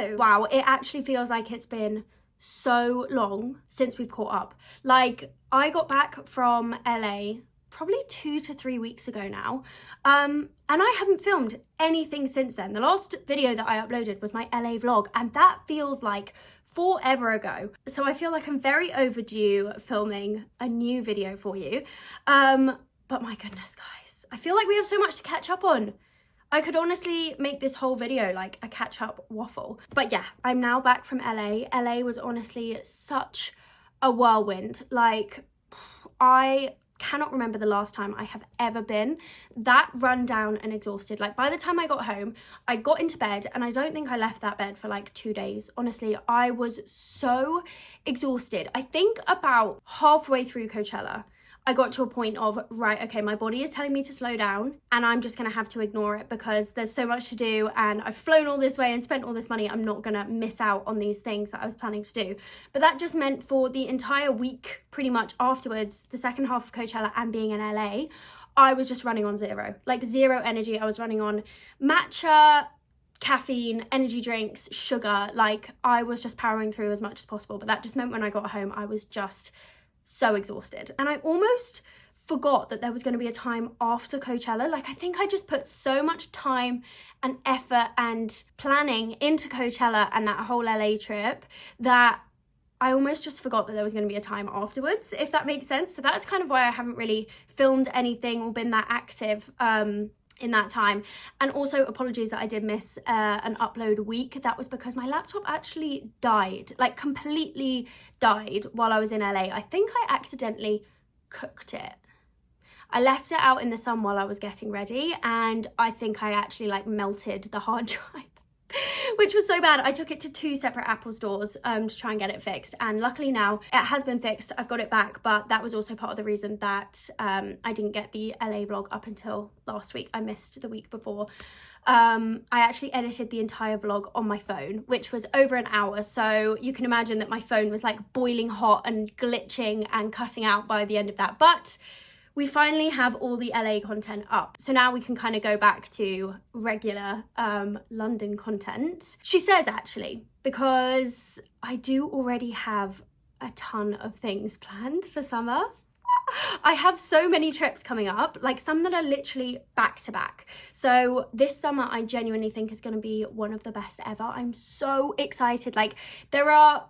hello. Wow, it actually feels like it's been so long since we've caught up. Like, I got back from LA probably 2 to 3 weeks ago now, and I haven't filmed anything since then. The last video that I uploaded was my LA vlog, and that feels like forever ago. So I feel like I'm very overdue filming a new video for you. But my goodness, guys, I feel like we have so much to catch up on. I could honestly make this whole video like a catch-up waffle. But yeah, I'm now back from LA. LA was honestly such a whirlwind. Like, I cannot remember the last time I have ever been that run down and exhausted. Like, by the time I got home, I got into bed and I don't think I left that bed for like 2 days. Honestly, I was so exhausted. I think about halfway through Coachella, I got to a point of, right, okay, my body is telling me to slow down and I'm just gonna have to ignore it because there's so much to do and I've flown all this way and spent all this money. I'm not gonna miss out on these things that I was planning to do. But that just meant for the entire week, pretty much afterwards, the second half of Coachella and being in LA, I was just running on zero, like zero energy. I was running on matcha, caffeine, energy drinks, sugar. Like, I was just powering through as much as possible. But that just meant when I got home, I was just so exhausted. And I almost forgot that there was going to be a time after Coachella. Like, I think I just put so much time and effort and planning into Coachella and that whole LA trip that I almost just forgot that there was going to be a time afterwards, if that makes sense. So that's kind of why I haven't really filmed anything or been that active in that time. And also apologies that I did miss an upload week. That was because my laptop actually died, like completely died while I was in LA. I think I accidentally cooked it. I left it out in the sun while I was getting ready, and I think I actually like melted the hard drive. Which was so bad. I took it to 2 separate Apple stores to try and get it fixed, and luckily now it has been fixed. I've got it back, but that was also part of the reason that I didn't get the LA vlog up until last week. I missed the week before. I actually edited the entire vlog on my phone, which was over an hour, so you can imagine that my phone was like boiling hot and glitching and cutting out by the end of that. But we finally have all the LA content up. So now we can kind of go back to regular London content. She says, actually, because I do already have a ton of things planned for summer. I have so many trips coming up, like some that are literally back to back. So this summer I genuinely think is going to be one of the best ever. I'm so excited. Like, there are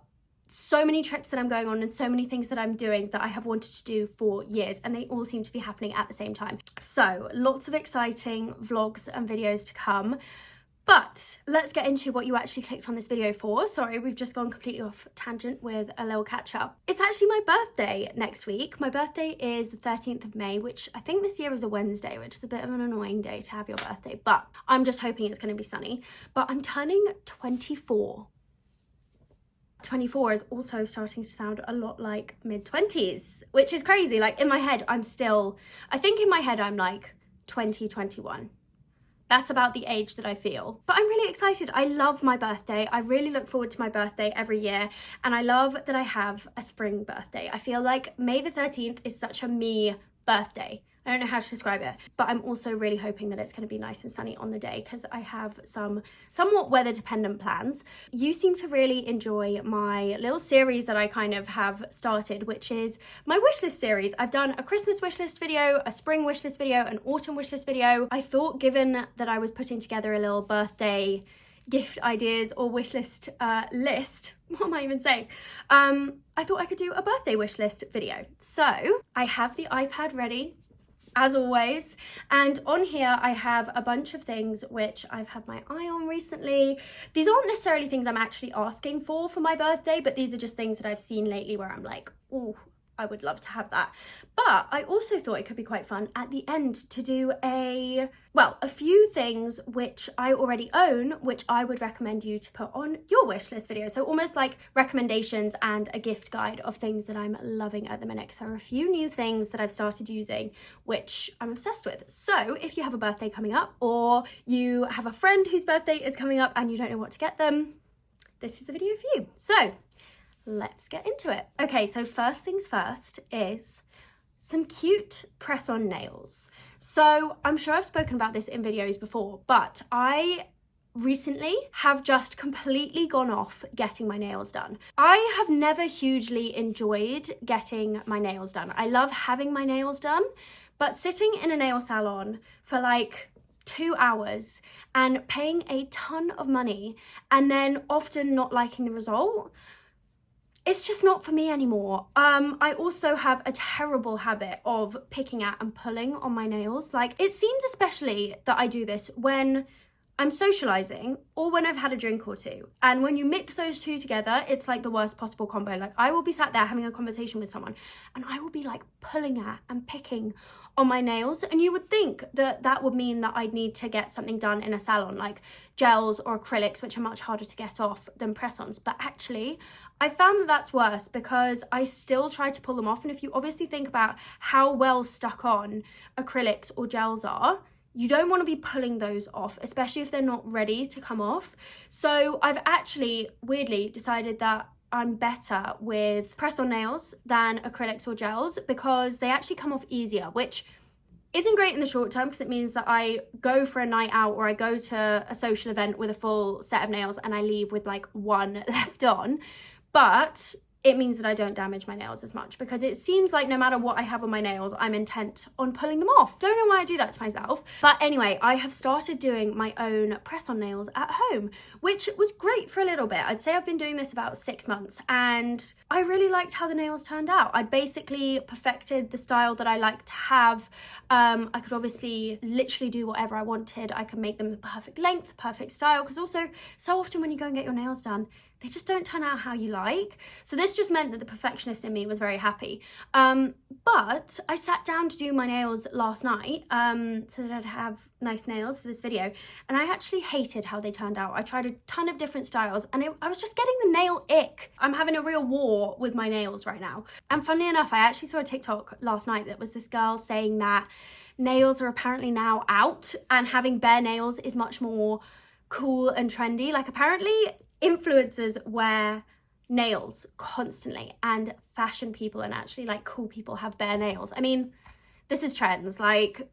so many trips that I'm going on and so many things that I'm doing that I have wanted to do for years, and they all seem to be happening at the same time. So lots of exciting vlogs and videos to come. But let's get into what you actually clicked on this video for. Sorry, we've just gone completely off tangent with a little catch up. It's actually my birthday next week. My birthday is the 13th of May, which I think this year is a Wednesday, which is a bit of an annoying day to have your birthday, but I'm just hoping it's going to be sunny. But I'm turning 24. 24 is also starting to sound a lot like mid-20s, which is crazy. Like, in my head, I think in my head I'm like 20, 21. That's about the age that I feel. But I'm really excited. I love my birthday. I really look forward to my birthday every year. And I love that I have a spring birthday. I feel like May the 13th is such a me birthday. I don't know how to describe it, but I'm also really hoping that it's going to be nice and sunny on the day because I have some somewhat weather dependent plans. You seem to really enjoy my little series that I kind of have started, which is my wishlist series. I've done a Christmas wishlist video, a spring wishlist video, an autumn wishlist video. I thought, given that I was putting together a little birthday gift ideas or wishlist list, what am I even saying? I thought I could do a birthday wishlist video. So I have the iPad ready, as always, and on here I have a bunch of things which I've had my eye on recently. These aren't necessarily things I'm actually asking for my birthday, but these are just things that I've seen lately where I'm like, ooh, I would love to have that. But I also thought it could be quite fun at the end to do a few things which I already own, which I would recommend you to put on your wish list video. So almost like recommendations and a gift guide of things that I'm loving at the minute. Because there are a few new things that I've started using, which I'm obsessed with. So if you have a birthday coming up, or you have a friend whose birthday is coming up and you don't know what to get them, this is the video for you. So let's get into it. Okay, so first things first is some cute press-on nails. So I'm sure I've spoken about this in videos before, but I recently have just completely gone off getting my nails done. I have never hugely enjoyed getting my nails done. I love having my nails done, but sitting in a nail salon for like 2 hours and paying a ton of money and then often not liking the result, it's just not for me anymore. I also have a terrible habit of picking at and pulling on my nails. Like, it seems especially that I do this when I'm socializing or when I've had a drink or two. And when you mix those two together, it's like the worst possible combo. Like, I will be sat there having a conversation with someone and I will be like pulling at and picking on my nails. And you would think that that would mean that I'd need to get something done in a salon, like gels or acrylics, which are much harder to get off than press-ons. But actually, I found that that's worse because I still try to pull them off. And if you obviously think about how well stuck on acrylics or gels are, you don't want to be pulling those off, especially if they're not ready to come off. So I've actually weirdly decided that I'm better with press-on nails than acrylics or gels because they actually come off easier, which isn't great in the short term because it means that I go for a night out or I go to a social event with a full set of nails and I leave with like one left on. But it means that I don't damage my nails as much because it seems like no matter what I have on my nails, I'm intent on pulling them off. Don't know why I do that to myself. But anyway, I have started doing my own press-on nails at home, which was great for a little bit. I'd say I've been doing this about 6 months and I really liked how the nails turned out. I basically perfected the style that I like to have. I could obviously literally do whatever I wanted. I could make them the perfect length, perfect style, because also so often when you go and get your nails done, they just don't turn out how you like. So this just meant that the perfectionist in me was very happy. But I sat down to do my nails last night so that I'd have nice nails for this video. And I actually hated how they turned out. I tried a ton of different styles and I was just getting the nail ick. I'm having a real war with my nails right now. And funnily enough, I actually saw a TikTok last night that was this girl saying that nails are apparently now out and having bare nails is much more cool and trendy. Like, apparently influencers wear nails constantly and fashion people and actually like cool people have bare nails. I mean, this is trends. Like,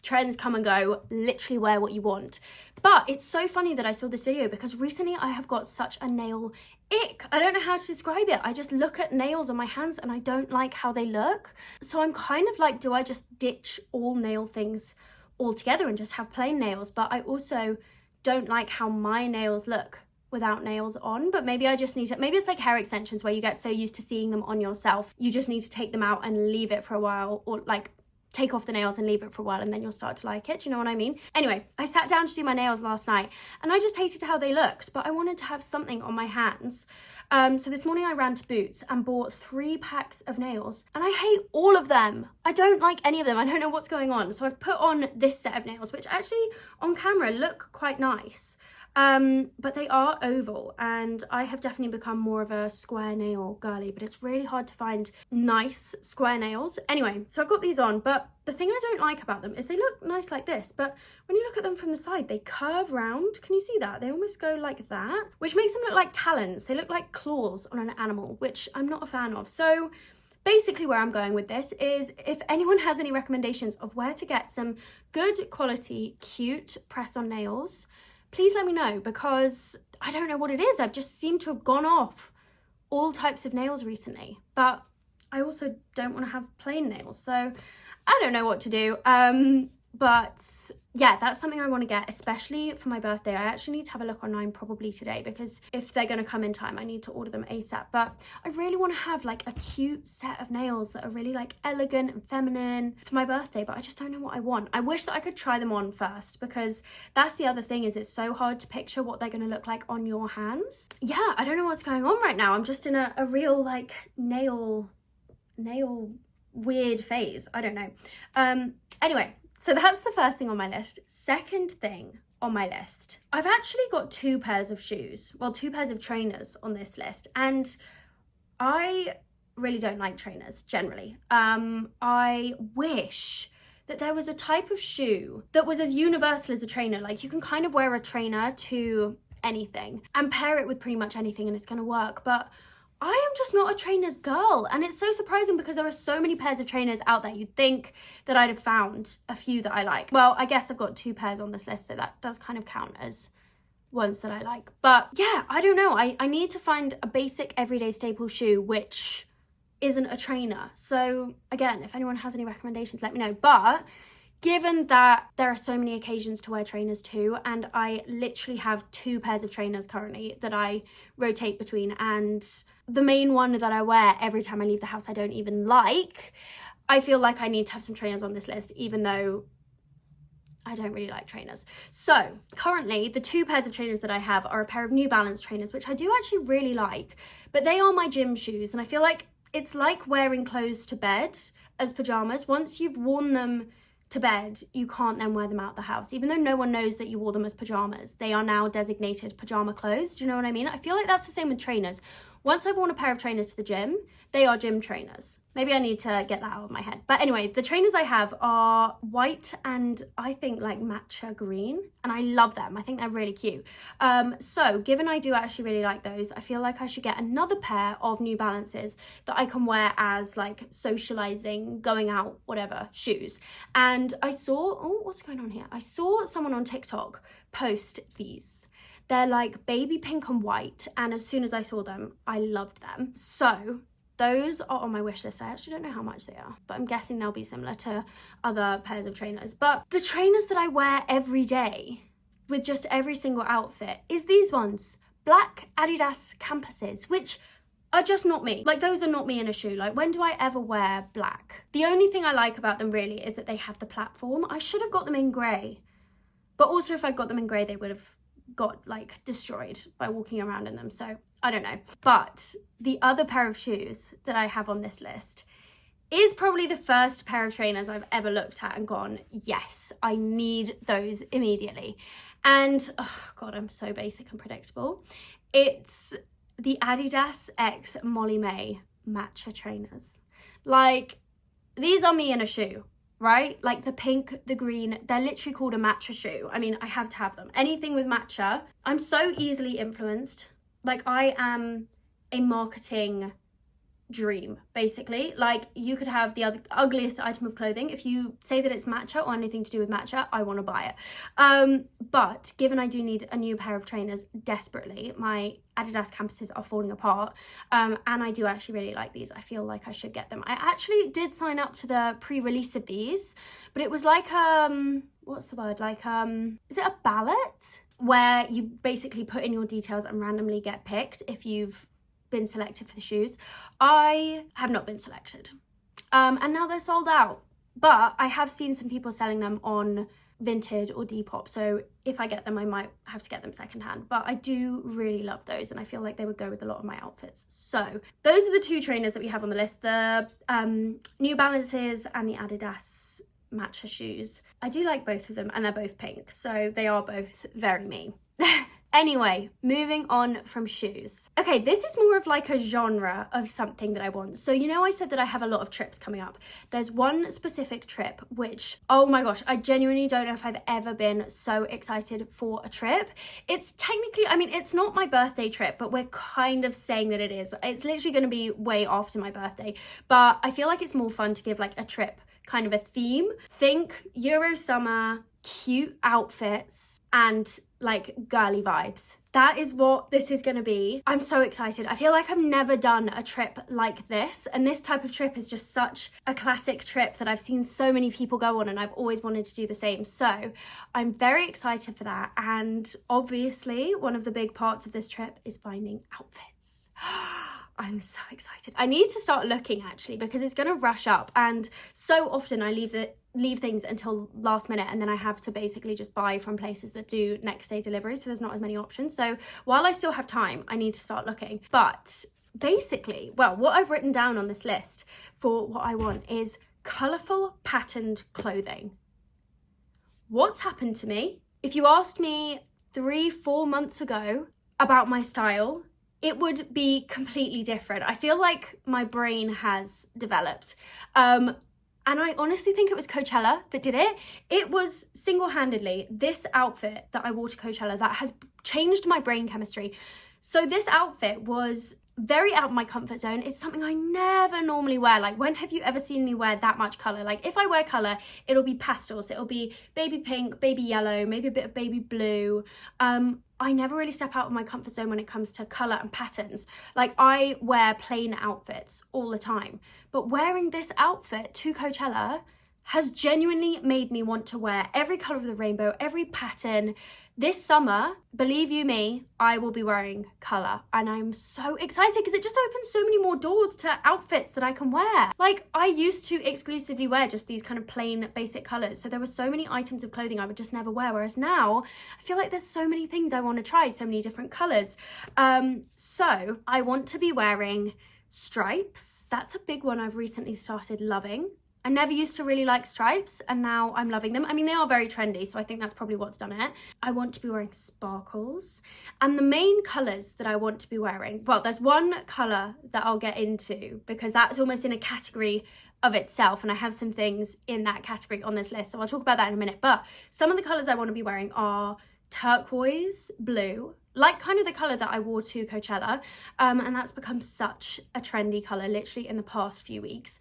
trends come and go, literally wear what you want. But it's so funny that I saw this video because recently I have got such a nail ick. I don't know how to describe it. I just look at nails on my hands and I don't like how they look. So I'm kind of like, do I just ditch all nail things altogether and just have plain nails? But I also don't like how my nails look without nails on. But maybe I just need to, maybe it's like hair extensions where you get so used to seeing them on yourself, you just need to take them out and leave it for a while, or like take off the nails and leave it for a while and then you'll start to like it. Do you know what I mean? Anyway, I sat down to do my nails last night and I just hated how they looked, but I wanted to have something on my hands. So this morning I ran to Boots and bought 3 packs of nails and I hate all of them. I don't like any of them. I don't know what's going on. So I've put on this set of nails, which actually on camera look quite nice. But they are oval and I have definitely become more of a square nail girly, but it's really hard to find nice square nails. Anyway, so I've got these on, but the thing I don't like about them is they look nice like this, but when you look at them from the side, they curve round. Can you see that? They almost go like that, which makes them look like talons. They look like claws on an animal, which I'm not a fan of. So basically where I'm going with this is if anyone has any recommendations of where to get some good quality, cute press-on nails, please let me know, because I don't know what it is. I've just seemed to have gone off all types of nails recently, but I also don't want to have plain nails, so I don't know what to do. But yeah, that's something I want to get, especially for my birthday. I actually need to have a look online probably today, because if they're going to come in time, I need to order them ASAP. But I really want to have like a cute set of nails that are really like elegant and feminine for my birthday, but I just don't know what I want. I wish that I could try them on first, because that's the other thing, is it's so hard to picture what they're going to look like on your hands. Yeah, I don't know what's going on right now. I'm just in a real like nail weird phase. I don't know. Anyway, so that's the first thing on my list. Second thing on my list, I've actually got 2 pairs of shoes, well, 2 pairs of trainers on this list, and I really don't like trainers generally. I wish that there was a type of shoe that was as universal as a trainer. Like, you can kind of wear a trainer to anything and pair it with pretty much anything and it's going to work. But I am just not a trainers girl, and it's so surprising because there are so many pairs of trainers out there. You'd think that I'd have found a few that I like. Well, I guess I've got 2 pairs on this list, so that does kind of count as ones that I like. But yeah, I don't know. I need to find a basic everyday staple shoe which isn't a trainer. So again, if anyone has any recommendations, let me know. But given that there are so many occasions to wear trainers too, and I literally have 2 pairs of trainers currently that I rotate between, and the main one that I wear every time I leave the house I don't even like, I feel like I need to have some trainers on this list, even though I don't really like trainers. So currently the 2 pairs of trainers that I have are a pair of New Balance trainers, which I do actually really like, but they are my gym shoes, and I feel like it's like wearing clothes to bed as pajamas. Once you've worn them to bed, you can't then wear them out the house. Even though no one knows that you wore them as pajamas, they are now designated pajama clothes. Do you know what I mean? I feel like that's the same with trainers. Once I've worn a pair of trainers to the gym, they are gym trainers. Maybe I need to get that out of my head. But anyway, the trainers I have are white and I think like matcha green, and I love them. I think they're really cute. So given I do actually really like those, I feel like I should get another pair of New Balances that I can wear as like socializing, going out, whatever, shoes. And I saw, oh, what's going on here? I saw someone on TikTok post these. They're like baby pink and white, and as soon as I saw them, I loved them. So those are on my wish list. I actually don't know how much they are, but I'm guessing they'll be similar to other pairs of trainers. But the trainers that I wear every day with just every single outfit is these ones, black Adidas Campuses, which are just not me. Like, those are not me in a shoe. Like, when do I ever wear black? The only thing I like about them really is that they have the platform. I should have got them in grey, but also if I got them in grey, they would have got like destroyed by walking around in them, so I don't know. But the other pair of shoes that I have on this list is probably the first pair of trainers I've ever looked at and gone, yes, I need those immediately. And oh god, I'm so basic and predictable. It's the Adidas X Molly May matcha trainers. Like, these are me in a shoe, right? Like the pink, the green, they're literally called a matcha shoe. I mean, I have to have them. Anything with matcha. I'm so easily influenced. Like, I am a marketing dream, basically. Like, you could have the ugliest item of clothing. If you say that it's matcha or anything to do with matcha, I want to buy it. But given I do need a new pair of trainers desperately, my Adidas Campuses are falling apart, and I do actually really like these. I feel like I should get them. I actually did sign up to the pre-release of these, but it was like what's the word, like is it a ballot where you basically put in your details and randomly get picked if you've been selected for the shoes. I have not been selected, and now they're sold out, but I have seen some people selling them on Vinted or Depop, so if I get them I might have to get them secondhand. But I do really love those, and I feel like they would go with a lot of my outfits. So those are the 2 trainers that we have on the list, the New Balances and the Adidas matcha shoes. I do like both of them, and they're both pink, so they are both very me. Anyway, moving on from shoes. Okay, this is more of like a genre of something that I want. So, you know, I said that I have a lot of trips coming up. There's one specific trip which, oh my gosh, I genuinely don't know if I've ever been so excited for a trip. It's technically, I mean, it's not my birthday trip, but we're kind of saying that it is. It's literally going to be way after my birthday, but I feel like it's more fun to give like a trip kind of a theme. Think Euro summer, cute outfits, and like girly vibes. That is what this is going to be. I'm so excited. I feel like I've never done a trip like this, and this type of trip is just such a classic trip that I've seen so many people go on, and I've always wanted to do the same. So I'm very excited for that, and obviously one of the big parts of this trip is finding outfits. I'm so excited. I need to start looking actually, because it's going to rush up, and so often I leave things until last minute, and then I have to basically just buy from places that do next day delivery, so there's not as many options. So while I still have time, I need to start looking. But basically, well, what I've written down on this list for what I want is colourful patterned clothing. What's happened to me? If you asked me 3-4 months ago about my style, it would be completely different. I feel like my brain has developed. And I honestly think it was Coachella that did it. It was single-handedly this outfit that I wore to Coachella that has changed my brain chemistry. So this outfit was very out of my comfort zone. It's something I never normally wear. Like, when have you ever seen me wear that much colour? Like, if I wear colour, it'll be pastels. It'll be baby pink, baby yellow, maybe a bit of baby blue. I never really step out of my comfort zone when it comes to colour and patterns. Like, I wear plain outfits all the time, but wearing this outfit to Coachella has genuinely made me want to wear every colour of the rainbow, every pattern. This summer, believe you me, I will be wearing colour, and I'm so excited because it just opens so many more doors to outfits that I can wear. Like, I used to exclusively wear just these kind of plain basic colours, so there were so many items of clothing I would just never wear, whereas now I feel like there's so many things I want to try, so many different colours. So I want to be wearing stripes. That's a big one I've recently started loving. I never used to really like stripes, and now I'm loving them. I mean, they are very trendy, so I think that's probably what's done it. I want to be wearing sparkles. And the main colours that I want to be wearing, well, there's one colour that I'll get into because that's almost in a category of itself, and I have some things in that category on this list, so I'll talk about that in a minute. But some of the colours I want to be wearing are turquoise blue, like kind of the colour that I wore to Coachella, and that's become such a trendy colour literally in the past few weeks.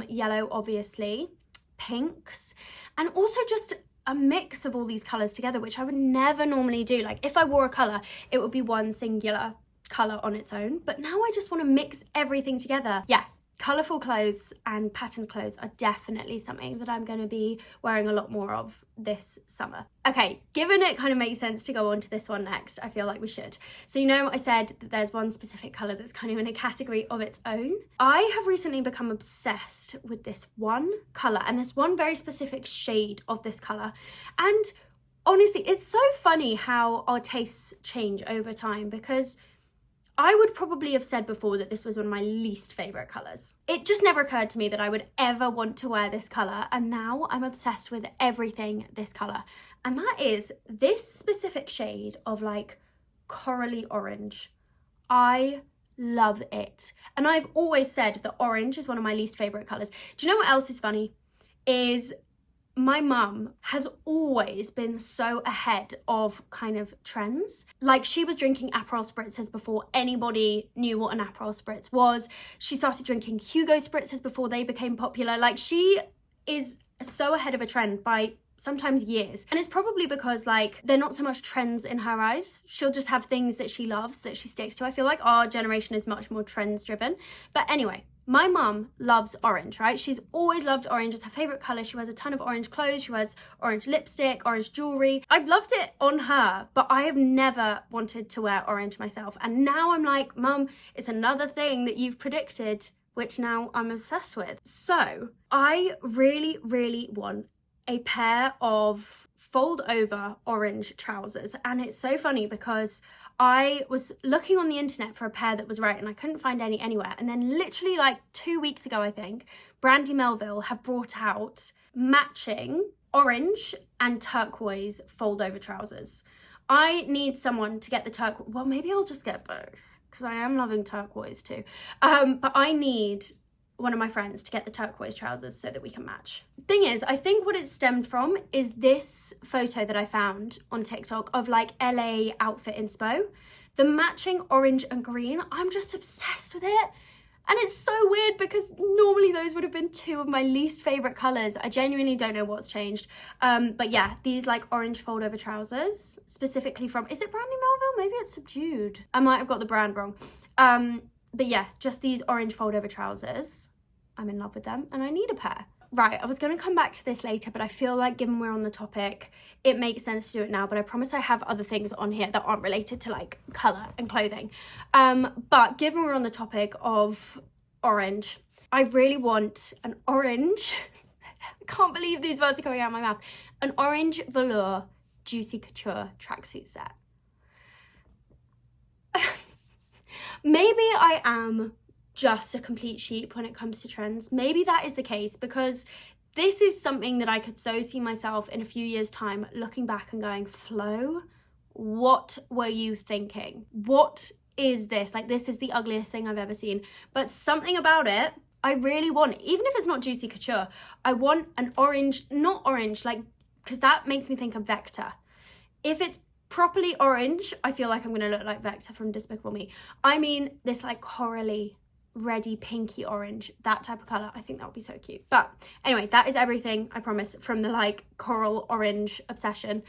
Yellow, obviously, pinks, and also just a mix of all these colours together, which I would never normally do. Like, if I wore a colour, it would be one singular colour on its own, but now I just want to mix everything together. Yeah, colourful clothes and patterned clothes are definitely something that I'm going to be wearing a lot more of this summer. Okay, given it kind of makes sense to go on to this one next, I feel like we should. So, you know, I said that there's one specific colour that's kind of in a category of its own. I have recently become obsessed with this one colour and this one very specific shade of this colour. And honestly, it's so funny how our tastes change over time, because I would probably have said before that this was one of my least favourite colours. It just never occurred to me that I would ever want to wear this colour, and now I'm obsessed with everything this colour. And that is this specific shade of like corally orange. I love it. And I've always said that orange is one of my least favourite colours. Do you know what else is funny? Is my mum has always been so ahead of kind of trends. Like, she was drinking Aperol spritzers before anybody knew what an Aperol spritz was. She started drinking Hugo spritzers before they became popular. Like, she is so ahead of a trend by sometimes years. And it's probably because, like, they're not so much trends in her eyes. She'll just have things that she loves that she sticks to. I feel like our generation is much more trends driven. But anyway, my mum loves orange, right? She's always loved orange. It's her favourite colour. She wears a ton of orange clothes. She wears orange lipstick, orange jewellery. I've loved it on her, but I have never wanted to wear orange myself. And now I'm like, Mum, it's another thing that you've predicted, which now I'm obsessed with. So I really, really want a pair of fold over orange trousers. And it's so funny because I was looking on the internet for a pair that was right, and I couldn't find any anywhere. And then literally like 2 weeks ago, I think, Brandy Melville have brought out matching orange and turquoise fold over trousers. I need someone to get the turquoise. Well, maybe I'll just get both because I am loving turquoise too. But I need one of my friends to get the turquoise trousers so that we can match. Thing is, I think what it stemmed from is this photo that I found on TikTok of like LA outfit inspo. The matching orange and green, I'm just obsessed with it. And it's so weird because normally those would have been two of my least favourite colours. I genuinely don't know what's changed. But yeah, these like orange fold over trousers, specifically from, is it Brandy Melville? Maybe it's Subdued. I might have got the brand wrong. But yeah, just these orange fold over trousers. I'm in love with them and I need a pair. Right, I was going to come back to this later, but I feel like given we're on the topic, it makes sense to do it now. But I promise I have other things on here that aren't related to like colour and clothing. But given we're on the topic of orange, I really want an orange, I can't believe these words are coming out of my mouth, an orange velour Juicy Couture tracksuit set. Maybe I am just a complete sheep when it comes to trends. Maybe that is the case, because this is something that I could so see myself in a few years' time looking back and going, Flo, what were you thinking? What is this? Like, this is the ugliest thing I've ever seen. But something about it, I really want, even if it's not Juicy Couture, I want an orange, not orange, like, because that makes me think of Vector. If it's properly orange, I feel like I'm going to look like Vector from Despicable Me. I mean, this like corally, reddy, pinky orange, that type of colour. I think that would be so cute. But anyway, that is everything, I promise, from the like coral orange obsession.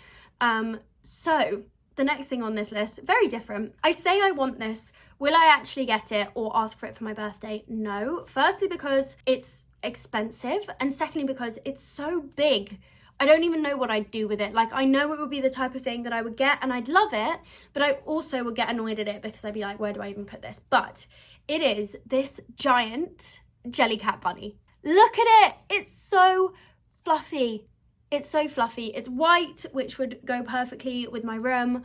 So the next thing on this list, very different. I say I want this. Will I actually get it or ask for it for my birthday? No. Firstly, because it's expensive, and secondly, because it's so big. I don't even know what I'd do with it. Like, I know it would be the type of thing that I would get and I'd love it, but I also would get annoyed at it because I'd be like, where do I even put this? But it is this giant Jellycat bunny. Look at it. It's so fluffy. It's so fluffy. It's white, which would go perfectly with my room.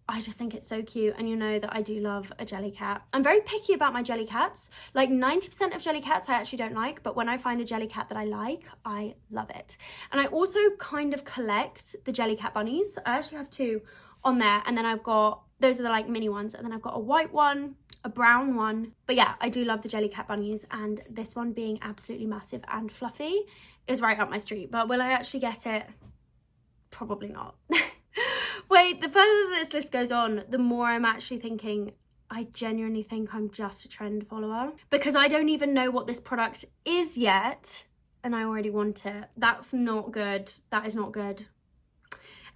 I just think it's so cute, and you know that I do love a Jellycat. I'm very picky about my Jellycats. Like 90% of Jellycats I actually don't like, but when I find a Jellycat that I like, I love it. And I also kind of collect the Jellycat bunnies. I actually have 2 on there, and then I've got, those are the like mini ones, and then I've got a white one, a brown one. But yeah, I do love the Jellycat bunnies, and this one being absolutely massive and fluffy is right up my street. But will I actually get it? Probably not. Wait, the further this list goes on, the more I'm actually thinking, I genuinely think I'm just a trend follower, because I don't even know what this product is yet, and I already want it. That's not good. That is not good.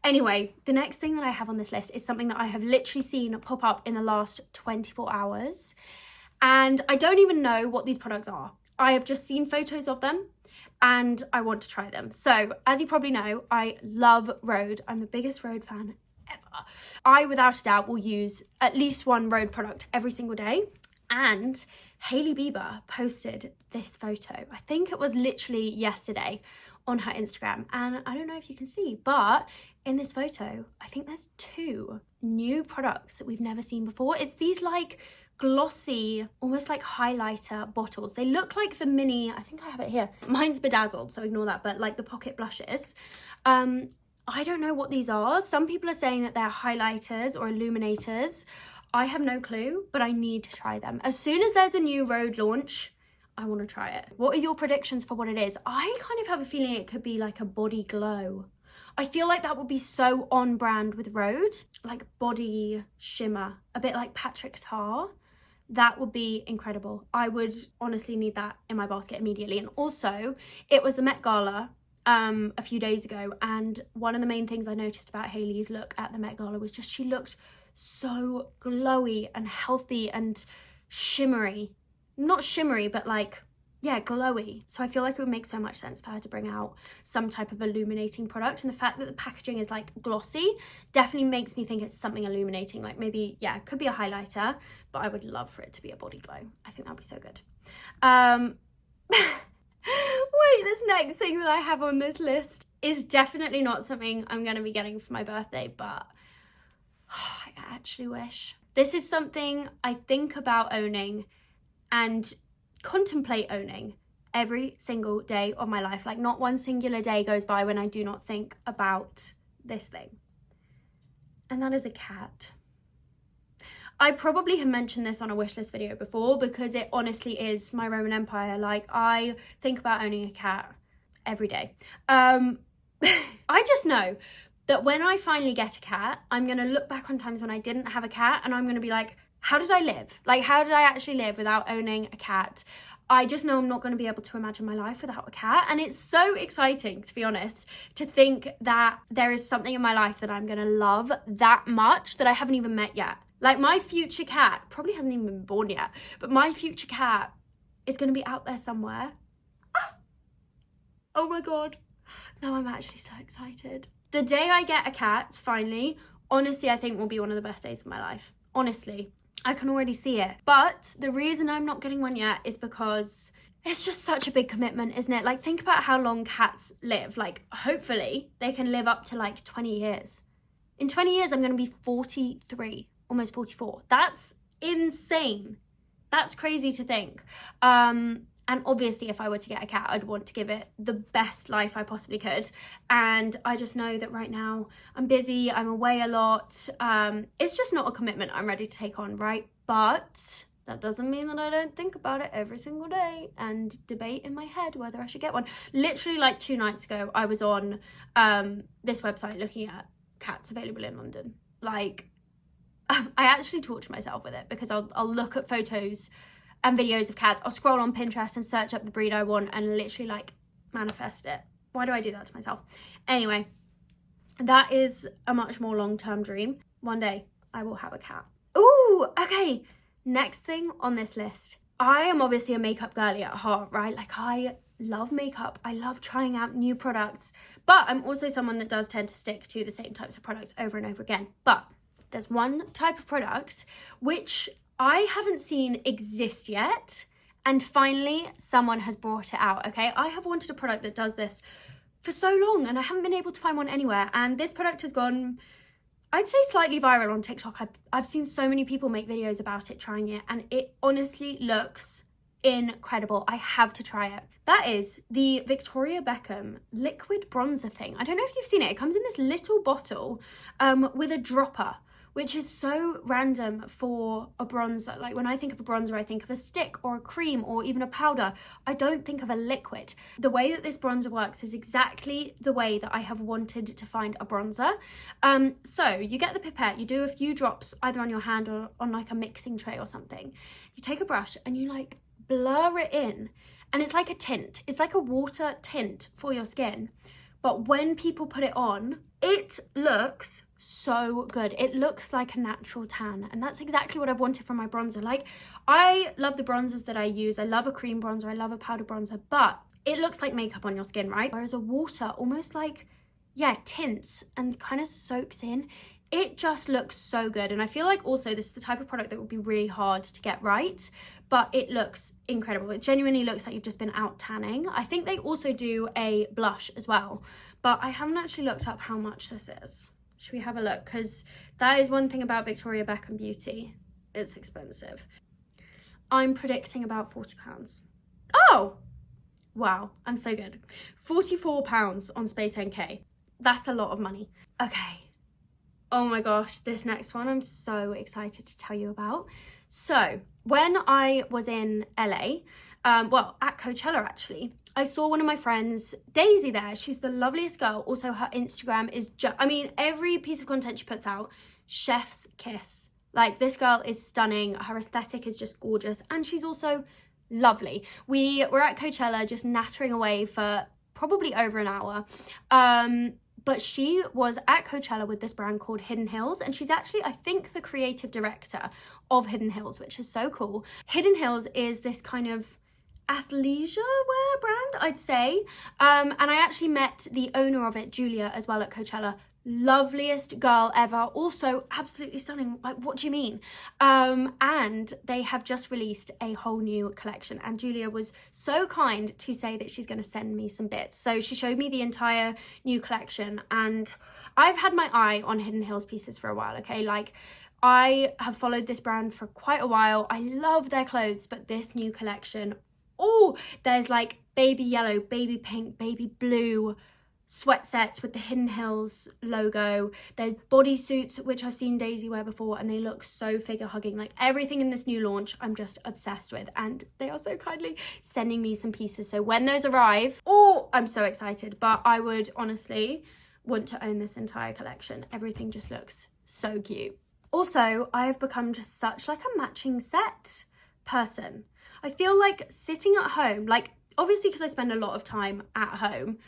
Anyway, the next thing that I have on this list is something that I have literally seen pop up in the last 24 hours, and I don't even know what these products are. I have just seen photos of them, and I want to try them. So, as you probably know, I love Rhode. I'm the biggest Rhode fan ever. I, without a doubt, will use at least one Rhode product every single day. And Hailey Bieber posted this photo. I think it was literally yesterday on her Instagram. And I don't know if you can see, but in this photo, I think there's 2 new products that we've never seen before. It's these like glossy, almost like highlighter bottles. They look like the mini, I think I have it here. Mine's bedazzled, so ignore that, but like the pocket blushes. I don't know what these are. Some people are saying that they're highlighters or illuminators. I have no clue, but I need to try them. As soon as there's a new Rhode launch, I want to try it. What are your predictions for what it is? I kind of have a feeling it could be like a body glow. I feel like that would be so on brand with Rhode, like body shimmer, a bit like Patrick Tar. That would be incredible. I would honestly need that in my basket immediately. And also, it was the Met Gala a few days ago, and one of the main things I noticed about Hailey's look at the Met Gala was just she looked so glowy and healthy and shimmery. Not shimmery, but like, yeah, glowy. So I feel like it would make so much sense for her to bring out some type of illuminating product, and the fact that the packaging is like glossy definitely makes me think it's something illuminating, like maybe, yeah, it could be a highlighter, but I would love for it to be a body glow. I think that'd be so good. Wait, this next thing that I have on this list is definitely not something I'm going to be getting for my birthday, but I actually wish. This is something I think about owning and contemplate owning every single day of my life. Like, not one singular day goes by when I do not think about this thing. And that is a cat. I probably have mentioned this on a wishlist video before because it honestly is my Roman Empire. Like, I think about owning a cat every day. I just know that when I finally get a cat, I'm going to look back on times when I didn't have a cat and I'm going to be like, how did I live? Like, how did I actually live without owning a cat? I just know I'm not going to be able to imagine my life without a cat. And it's so exciting, to be honest, to think that there is something in my life that I'm going to love that much that I haven't even met yet. Like, my future cat probably hasn't even been born yet, but my future cat is going to be out there somewhere. Oh my God. Now I'm actually so excited. The day I get a cat, finally, honestly, I think will be one of the best days of my life. Honestly, I can already see it. But the reason I'm not getting one yet is because it's just such a big commitment, isn't it? Like, think about how long cats live. Like, hopefully they can live up to like 20 years. In 20 years, I'm going to be 43. Almost 44. That's insane. That's crazy to think. And obviously, if I were to get a cat, I'd want to give it the best life I possibly could. And I just know that right now I'm busy, I'm away a lot. It's just not a commitment I'm ready to take on, right? But that doesn't mean that I don't think about it every single day and debate in my head whether I should get one. Literally, like 2 nights ago, I was on this website looking at cats available in London. Like, I actually torture myself with it because I'll look at photos and videos of cats. I'll scroll on Pinterest and search up the breed I want and literally like manifest it. Why do I do that to myself? Anyway, that is a much more long-term dream. one day I will have a cat. Ooh, okay. Next thing on this list. I am obviously a makeup girly at heart, right? Like, I love makeup. I love trying out new products, but I'm also someone that does tend to stick to the same types of products over and over again. But there's one type of product which I haven't seen exist yet, and finally someone has brought it out, okay? I have wanted a product that does this for so long and I haven't been able to find one anywhere, and this product has gone, I'd say, slightly viral on TikTok. I've seen so many people make videos about it, trying it, and it honestly looks incredible. I have to try it. That is the Victoria Beckham liquid bronzer thing. I don't know if you've seen it. It comes in this little bottle with a dropper, which is so random for a bronzer. Like, when I think of a bronzer, I think of a stick or a cream or even a powder. I don't think of a liquid. The way that this bronzer works is exactly the way that I have wanted to find a bronzer. So you get the pipette, you do a few drops either on your hand or on like a mixing tray or something. You take a brush and you like blur it in, and it's like a tint. It's like a water tint for your skin. But when people put it on, it looks so good. It looks like a natural tan, and that's exactly what I've wanted from my bronzer. Like, I love the bronzers that I use. I love a cream bronzer, I love a powder bronzer, but it looks like makeup on your skin, right? Whereas a water almost like, yeah, tints and kind of soaks in. It just looks so good, and I feel like also this is the type of product that would be really hard to get right, but it looks incredible. It genuinely looks like you've just been out tanning. I think they also do a blush as well, but I haven't actually looked up how much this is. Should we have a look? Because that is one thing about Victoria Beckham Beauty. It's expensive. I'm predicting about £40. Oh! Wow, I'm so good. £44 on Space NK. That's a lot of money. Okay. Oh my gosh, this next one I'm so excited to tell you about. So, when I was in LA, well, at Coachella actually, I saw one of my friends, Daisy, there. She's the loveliest girl. Also, her Instagram is just, I mean, every piece of content she puts out, chef's kiss. Like, this girl is stunning. Her aesthetic is just gorgeous. And she's also lovely. We were at Coachella just nattering away for probably over an hour. But she was at Coachella with this brand called Hidden Hills, and she's actually, I think, the creative director of Hidden Hills, which is so cool. Hidden Hills is this kind of athleisure wear brand, I'd say. And I actually met the owner of it, Julia, as well at Coachella. Loveliest girl ever, also absolutely stunning. Like, what do you mean? And they have just released a whole new collection, and Julia was so kind to say that she's going to send me some bits. So she showed me the entire new collection, and I've had my eye on Hidden Hills pieces for a while, okay? Like, I have followed this brand for quite a while. I love their clothes, but this new collection, oh, there's like baby yellow, baby pink, baby blue sweat sets with the Hidden Hills logo. There's bodysuits, which I've seen Daisy wear before, and they look so figure hugging. Like, everything in this new launch I'm just obsessed with, and they are so kindly sending me some pieces. So when those arrive, oh, I'm so excited. But I would honestly want to own this entire collection. Everything just looks so cute. Also, I have become just such like a matching set person. I feel like sitting at home, like, obviously because I spend a lot of time at home,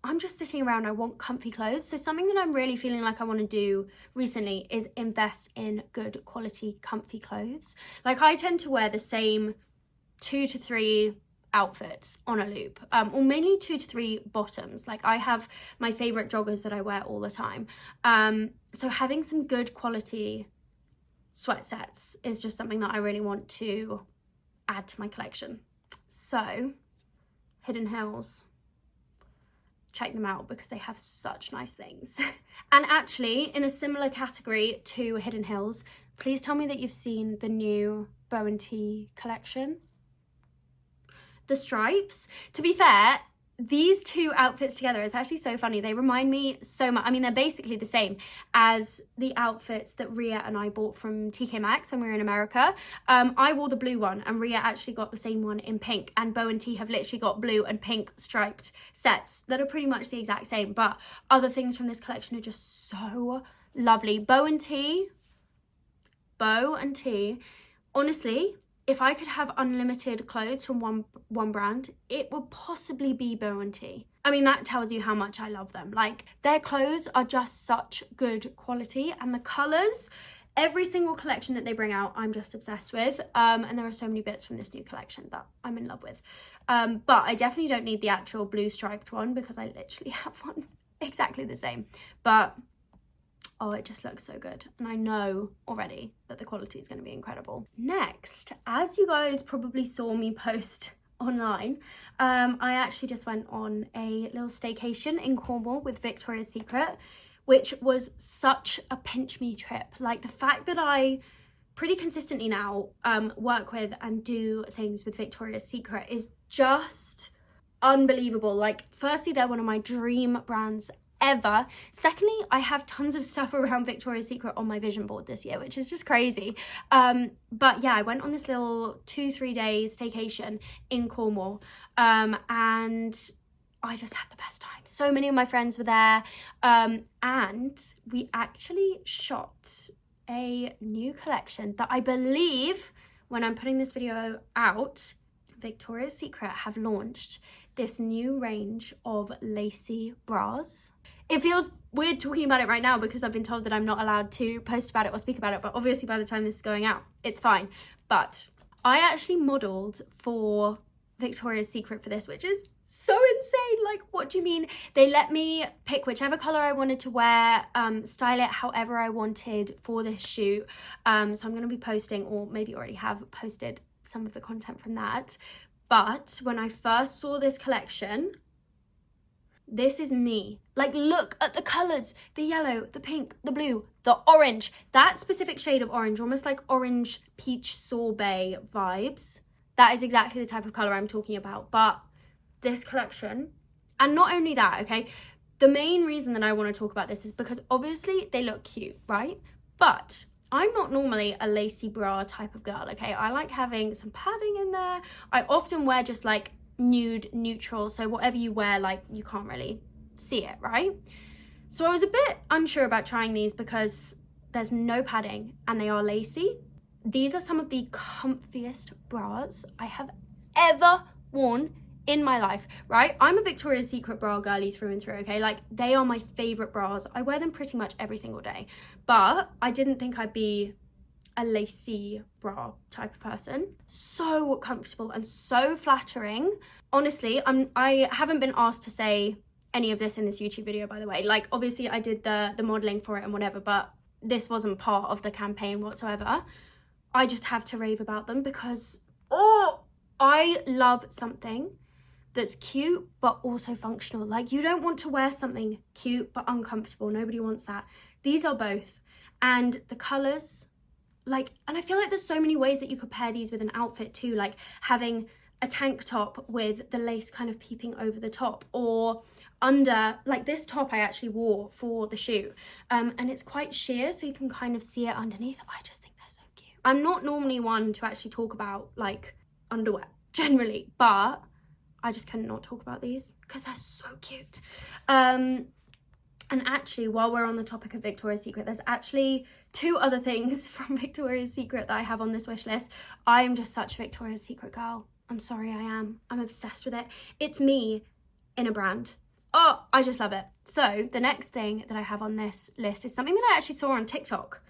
I'm just sitting around. I want comfy clothes. So something that I'm really feeling like I want to do recently is invest in good quality comfy clothes. Like, I tend to wear the same 2 to 3 outfits on a loop, or mainly 2 to 3 bottoms. Like, I have my favorite joggers that I wear all the time. So having some good quality sweat sets is just something that I really want to add to my collection. So Hidden Hills, check them out because they have such nice things. And actually, in a similar category to Hidden Hills, please tell me that you've seen the new Bow & Tea collection. The stripes. To be fair, these two outfits together, it's actually so funny. They remind me so much. I mean, they're basically the same as the outfits that Ria and I bought from TK Maxx when we were in America. I wore the blue one, and Ria actually got the same one in pink, and Bow & Tea have literally got blue and pink striped sets that are pretty much the exact same, but other things from this collection are just so lovely. Bow & Tea, honestly, if I could have unlimited clothes from one brand, it would possibly be Bow & Tea. I mean, that tells you how much I love them. Like, their clothes are just such good quality, and the colours, every single collection that they bring out, I'm just obsessed with. And there are so many bits from this new collection that I'm in love with. But I definitely don't need the actual blue striped one because I literally have one exactly the same. But oh, it just looks so good. And I know already that the quality is going to be incredible. Next, as you guys probably saw me post online, I actually just went on a little staycation in Cornwall with Victoria's Secret, which was such a pinch me trip. Like, the fact that I pretty consistently now work with and do things with Victoria's Secret is just unbelievable. Like, firstly, they're one of my dream brands ever. Secondly, I have tons of stuff around Victoria's Secret on my vision board this year, which is just crazy. But yeah, I went on this little 2-3 day staycation in Cornwall, and I just had the best time. So many of my friends were there, and we actually shot a new collection that I believe, when I'm putting this video out, Victoria's Secret have launched this new range of lacy bras. It feels weird talking about it right now because I've been told that I'm not allowed to post about it or speak about it, but obviously by the time this is going out, it's fine. But I actually modelled for Victoria's Secret for this, which is so insane. Like, what do you mean? They let me pick whichever colour I wanted to wear, style it however I wanted for this shoot. So I'm going to be posting, or maybe already have posted, some of the content from that. But when I first saw this collection, this is me. Like, look at the colours, the yellow, the pink, the blue, the orange, that specific shade of orange, almost like orange peach sorbet vibes. That is exactly the type of colour I'm talking about. But this collection, and not only that, okay, the main reason that I want to talk about this is because obviously they look cute, right? But I'm not normally a lacy bra type of girl, okay? I like having some padding in there. I often wear just like nude, neutral, so whatever you wear, like, you can't really see it, right? So I was a bit unsure about trying these because there's no padding and they are lacy. These are some of the comfiest bras I have ever worn in my life, right? I'm a Victoria's Secret bra girly through and through, okay? Like, they are my favorite bras. I wear them pretty much every single day, but I didn't think I'd be a lacy bra type of person. So comfortable and so flattering. Honestly, I haven't been asked to say any of this in this YouTube video, by the way. Like, obviously I did the modeling for it and whatever, but this wasn't part of the campaign whatsoever. I just have to rave about them because, oh, I love something that's cute but also functional. Like, you don't want to wear something cute but uncomfortable. Nobody wants that. These are both. And the colours, like, and I feel like there's so many ways that you could pair these with an outfit too, like having a tank top with the lace kind of peeping over the top, or under, like this top I actually wore for the shoot, and it's quite sheer so you can kind of see it underneath. I just think they're so cute. I'm not normally one to actually talk about like underwear generally, but I just cannot talk about these because they're so cute. And actually, while we're on the topic of Victoria's Secret, there's actually 2 other things from Victoria's Secret that I have on this wish list. I am just such a Victoria's Secret girl. I'm sorry, I am. I'm obsessed with it. It's me in a brand. Oh, I just love it. So the next thing that I have on this list is something that I actually saw on TikTok.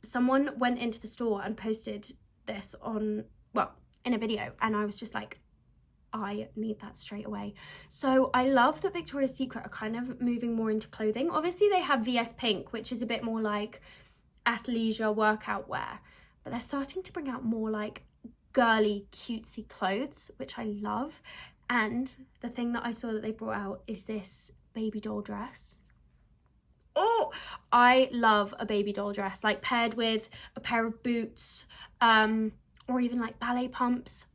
Someone went into the store and posted this on, well, in a video, and I was just like, I need that straight away. So I love that Victoria's Secret are kind of moving more into clothing. Obviously they have VS Pink, which is a bit more like athleisure workout wear, but they're starting to bring out more like girly cutesy clothes, which I love. And the thing that I saw that they brought out is this baby doll dress. Oh, I love a baby doll dress, like paired with a pair of boots, or even like ballet pumps.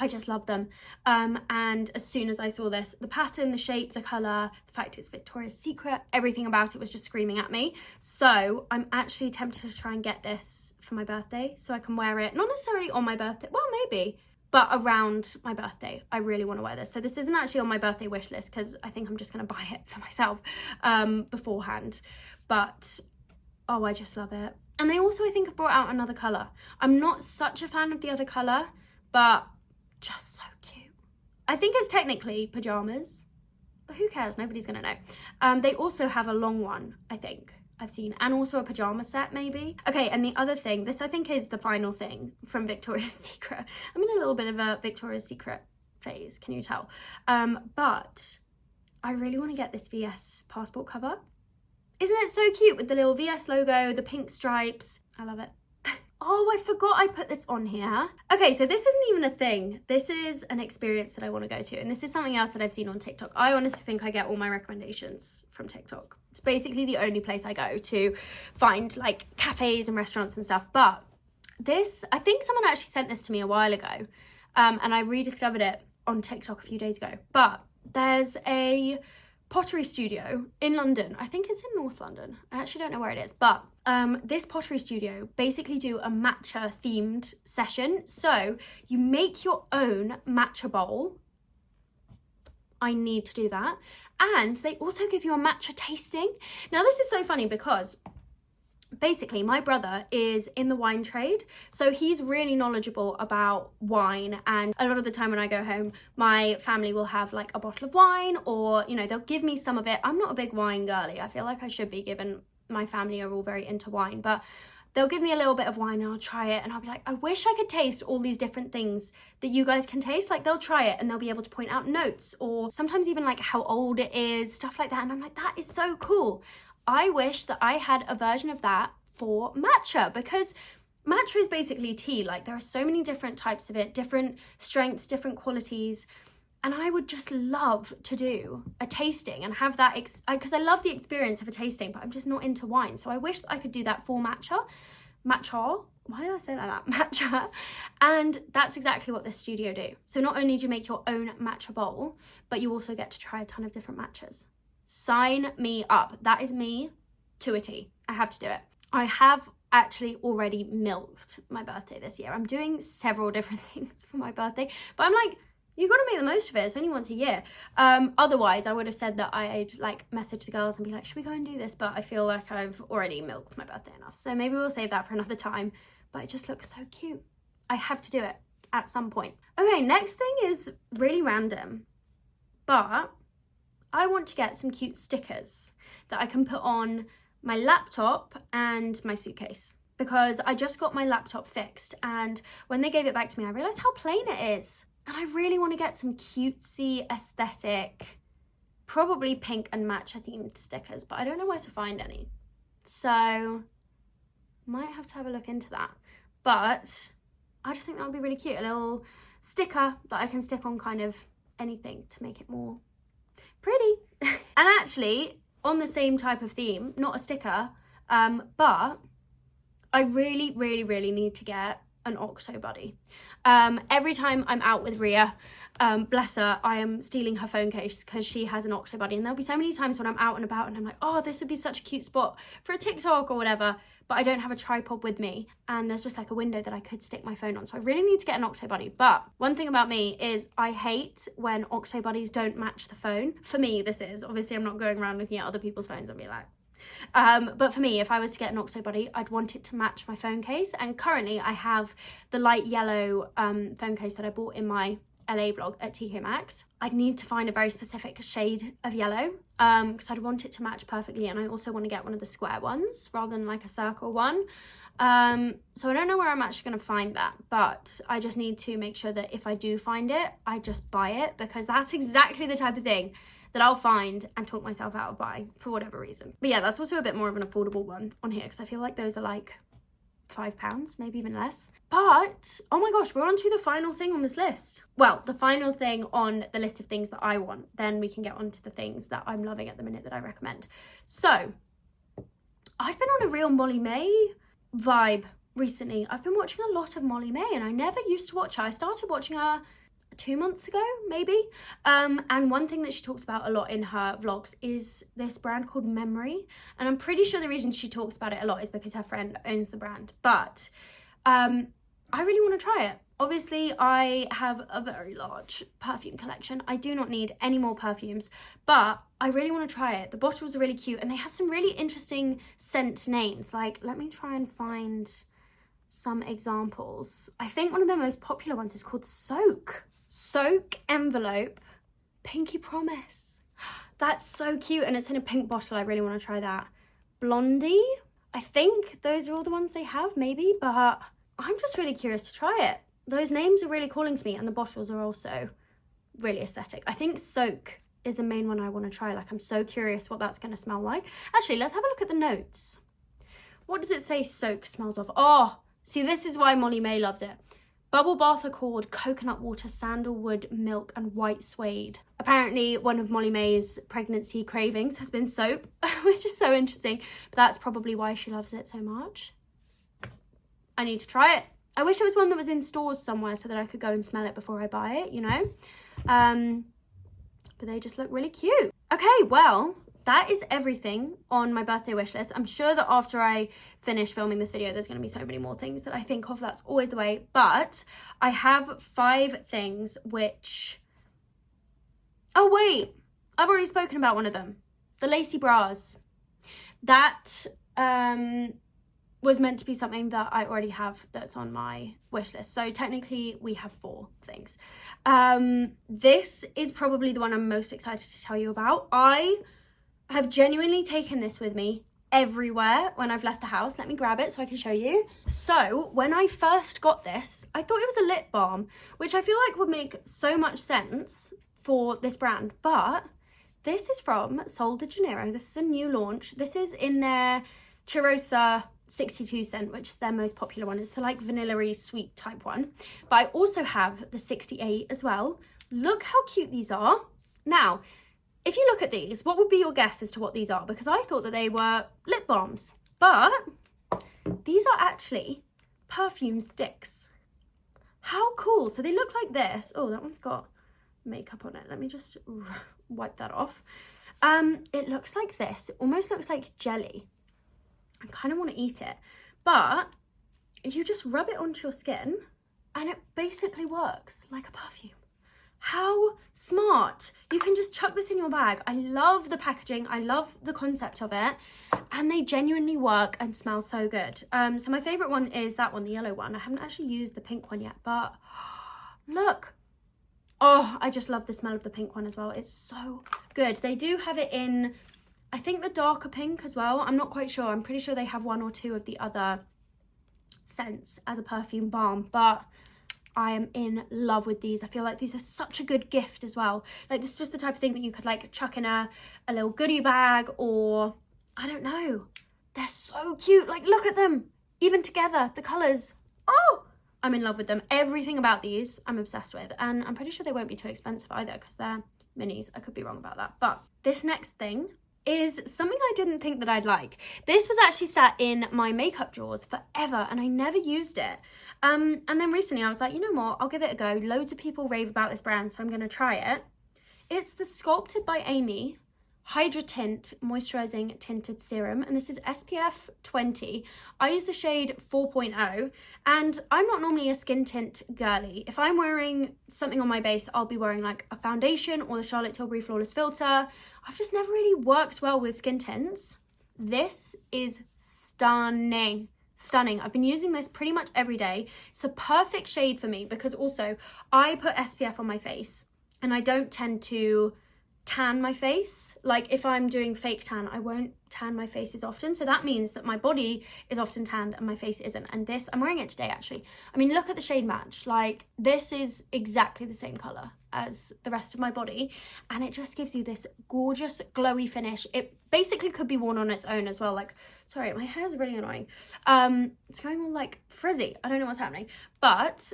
I just love them. And as soon as I saw this, the pattern, the shape, the colour, the fact it's Victoria's Secret, everything about it was just screaming at me. So I'm actually tempted to try and get this for my birthday so I can wear it, not necessarily on my birthday, well, maybe, but around my birthday. I really want to wear this. So this isn't actually on my birthday wish list because I think I'm just going to buy it for myself beforehand. But, oh, I just love it. And they also, I think, have brought out another colour. I'm not such a fan of the other colour, but just so cute. I think it's technically pajamas, but who cares? Nobody's gonna know. They also have a long one, I think I've seen, and also a pajama set maybe. Okay, and the other thing, this I think is the final thing from Victoria's Secret. I'm in a little bit of a Victoria's Secret phase, can you tell? But I really want to get this VS passport cover. Isn't it so cute with the little VS logo, the pink stripes? I love it. Oh, I forgot I put this on here. Okay, so this isn't even a thing. This is an experience that I want to go to. And this is something else that I've seen on TikTok. I honestly think I get all my recommendations from TikTok. It's basically the only place I go to find like cafes and restaurants and stuff. But this, I think someone actually sent this to me a while ago. And I rediscovered it on TikTok a few days ago. But there's a pottery studio in London. I think it's in North London. I actually don't know where it is, but this pottery studio basically do a matcha themed session. So you make your own matcha bowl. I need to do that. And they also give you a matcha tasting. Now this is so funny because basically my brother is in the wine trade, so he's really knowledgeable about wine, and a lot of the time when I go home my family will have like a bottle of wine, or you know, they'll give me some of it. I'm not a big wine girly. I feel like I should be, given my family are all very into wine, but they'll give me a little bit of wine and I'll try it and I'll be like, I wish I could taste all these different things that you guys can taste. Like they'll try it and they'll be able to point out notes, or sometimes even like how old it is, stuff like that, and I'm like, that is so cool. I wish that I had a version of that for matcha, because matcha is basically tea. Like there are so many different types of it, different strengths, different qualities, and I would just love to do a tasting and have that because I love the experience of a tasting, but I'm just not into wine. So I wish that I could do that for matcha. Why did I say like that? Matcha. And that's exactly what this studio do. So not only do you make your own matcha bowl, but you also get to try a ton of different matchas. Sign me up. That is me to a T. I have to do it. I have actually already milked my birthday this year. I'm doing several different things for my birthday, but I'm like, you've got to make the most of it. It's only once a year. Otherwise, I would have said that I'd like message the girls and be like, should we go and do this? But I feel like I've already milked my birthday enough. So maybe we'll save that for another time. But it just looks so cute. I have to do it at some point. Okay, next thing is really random, but I want to get some cute stickers that I can put on my laptop and my suitcase, because I just got my laptop fixed, and when they gave it back to me I realized how plain it is, and I really want to get some cutesy aesthetic, probably pink and matcha themed stickers, but I don't know where to find any, so might have to have a look into that. But I just think that would be really cute, a little sticker that I can stick on kind of anything to make it more pretty. And actually, on the same type of theme, not a sticker, but I really need to get an Octo buddy. Every time I'm out with Ria, bless her, I am stealing her phone case because she has an Octo buddy, and there'll be so many times when I'm out and about and I'm like, oh, this would be such a cute spot for a TikTok or whatever, but I don't have a tripod with me and there's just like a window that I could stick my phone on, so I really need to get an Octo buddy. But one thing about me is I hate when Octo buddies don't match the phone. For me, this is, obviously I'm not going around looking at other people's phones and be like, but for me, if I was to get an Octo buddy, I'd want it to match my phone case, and currently I have the light yellow phone case that I bought in my LA vlog at TK Maxx. I'd need to find a very specific shade of yellow because I'd want it to match perfectly, and I also want to get one of the square ones rather than like a circle one. So I don't know where I'm actually going to find that, but I just need to make sure that if I do find it, I just buy it, because that's exactly the type of thing that I'll find and talk myself out of buying for whatever reason. But yeah, that's also a bit more of an affordable one on here because I feel like those are like £5, maybe even less. But oh my gosh, we're on to the final thing on this list. Well, the final thing on the list of things that I want, then we can get on to the things that I'm loving at the minute that I recommend. So I've been on a real Molly May vibe recently. I've been watching a lot of Molly May, and I never used to watch her. I started watching her 2 months ago maybe, and one thing that she talks about a lot in her vlogs is this brand called Memory, and I'm pretty sure the reason she talks about it a lot is because her friend owns the brand. But I really want to try it. Obviously I have a very large perfume collection. I do not need any more perfumes, but I really want to try it. The bottles are really cute and they have some really interesting scent names. Like, let me try and find some examples. I think one of the most popular ones is called Soak. Soak envelope, Pinky Promise. That's so cute, and it's in a pink bottle. I really want to try that. Blondie, I think those are all the ones they have, maybe, but I'm just really curious to try it. Those names are really calling to me, and the bottles are also really aesthetic. I think Soak is the main one I want to try. Like, I'm so curious what that's going to smell like. Actually, let's have a look at the notes. What does it say Soak smells of? Oh, see, this is why Molly May loves it. Bubble bath accord, coconut water, sandalwood, milk, and white suede. Apparently, one of Molly May's pregnancy cravings has been soap, which is so interesting. But that's probably why she loves it so much. I need to try it. I wish it was one that was in stores somewhere so that I could go and smell it before I buy it, you know? But they just look really cute. Okay, well, that is everything on my birthday wish list. I'm sure that after I finish filming this video, there's going to be so many more things that I think of. That's always the way. But I have 5 things which... Oh, wait. I've already spoken about one of them. The lacy bras. That was meant to be something that I already have that's on my wish list. So technically we have 4 things. This is probably the one I'm most excited to tell you about. I have genuinely taken this with me everywhere when I've left the house. Let me grab it so I can show you. So when I first got this, I thought it was a lip balm, which I feel like would make so much sense for this brand. But this is from Sol de Janeiro. This is a new launch. This is in their Cheirosa 62 scent, which is their most popular one. It's the like vanilla-y sweet type one. But I also have the 68 as well. Look how cute these are. Now, if you look at these, what would be your guess as to what these are? Because I thought that they were lip balms, but these are actually perfume sticks. How cool. So they look like this. Oh, that one's got makeup on it. Let me just wipe that off. It looks like this. It almost looks like jelly. I kind of want to eat it, but you just rub it onto your skin and it basically works like a perfume. How smart. You can just chuck this in your bag. I love the packaging. I love the concept of it, and they genuinely work and smell so good. So my favorite one is that one, the yellow one. I haven't actually used the pink one yet, but look. Oh, I just love the smell of the pink one as well. It's so good. They do have it in, I think, the darker pink as well. I'm not quite sure. I'm pretty sure they have 1 or 2 of the other scents as a perfume balm, but I am in love with these. I feel like these are such a good gift as well. Like, this is just the type of thing that you could like chuck in a little goodie bag, or I don't know. They're so cute. Like, look at them. Even together, the colours. Oh, I'm in love with them. Everything about these I'm obsessed with. And I'm pretty sure they won't be too expensive either because they're minis. I could be wrong about that. But this next thing is something I didn't think that I'd like. This was actually sat in my makeup drawers forever and I never used it. And then recently I was like, you know what, I'll give it a go. Loads of people rave about this brand, so I'm going to try it. It's the Sculpted by Amy Hydra Tint Moisturizing Tinted Serum, and this is SPF 20. I use the shade 4.0, and I'm not normally a skin tint girly. If I'm wearing something on my base, I'll be wearing like a foundation or the Charlotte Tilbury Flawless Filter. I've just never really worked well with skin tints. This is stunning. Stunning. I've been using this pretty much every day. It's the perfect shade for me because also I put SPF on my face and I don't tend to tan my face. Like, if I'm doing fake tan, I won't tan my face as often. So that means that my body is often tanned and my face isn't. And this, I'm wearing it today actually. I mean, look at the shade match. Like, this is exactly the same color as the rest of my body. And it just gives you this gorgeous glowy finish. It basically could be worn on its own as well. Like, sorry, my hair is really annoying. It's going all like frizzy. I don't know what's happening. But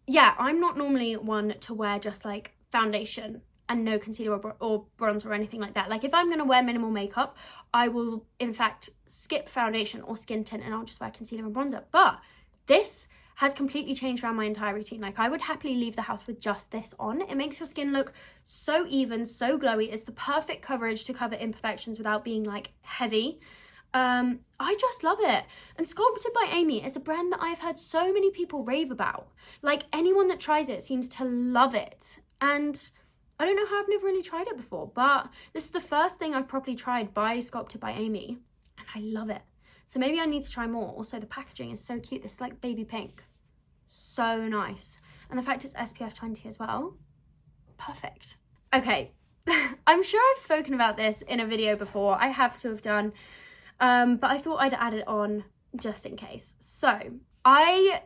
yeah, I'm not normally one to wear just like foundation and no concealer or bronzer or anything like that. Like, if I'm going to wear minimal makeup, I will in fact skip foundation or skin tint and I'll just wear concealer and bronzer. But this has completely changed around my entire routine. Like, I would happily leave the house with just this on. It makes your skin look so even, so glowy. It's the perfect coverage to cover imperfections without being like heavy. I just love it. And Sculpted by Amy is a brand that I've heard so many people rave about. Like, anyone that tries it seems to love it. And I don't know how I've never really tried it before, but this is the first thing I've properly tried by Sculpted by Amy, and I love it. So maybe I need to try more. Also, the packaging is so cute. This is like baby pink. So nice. And the fact it's SPF 20 as well. Perfect. Okay. I'm sure I've spoken about this in a video before. I have to have done. But I thought I'd add it on just in case. So I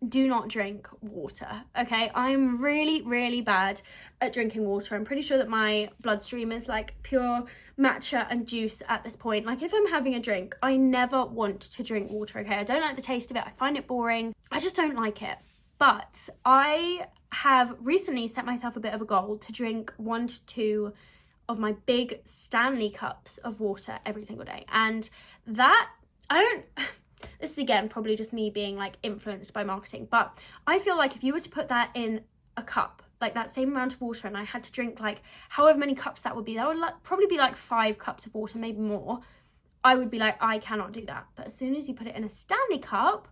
do not drink water, okay? I'm really, really bad at drinking water. I'm pretty sure that my bloodstream is like pure matcha and juice at this point. Like if I'm having a drink, I never want to drink water, okay? I don't like the taste of it. I find it boring. I just don't like it. But I have recently set myself a bit of a goal to drink 1 to 2 of my big Stanley cups of water every single day. And that, this is again probably just me being like influenced by marketing, but I feel like if you were to put that in a cup, like that same amount of water, and I had to drink like however many cups that would be, that would probably be like 5 cups of water, maybe more. I would be like, I cannot do that. But as soon as you put it in a Stanley cup,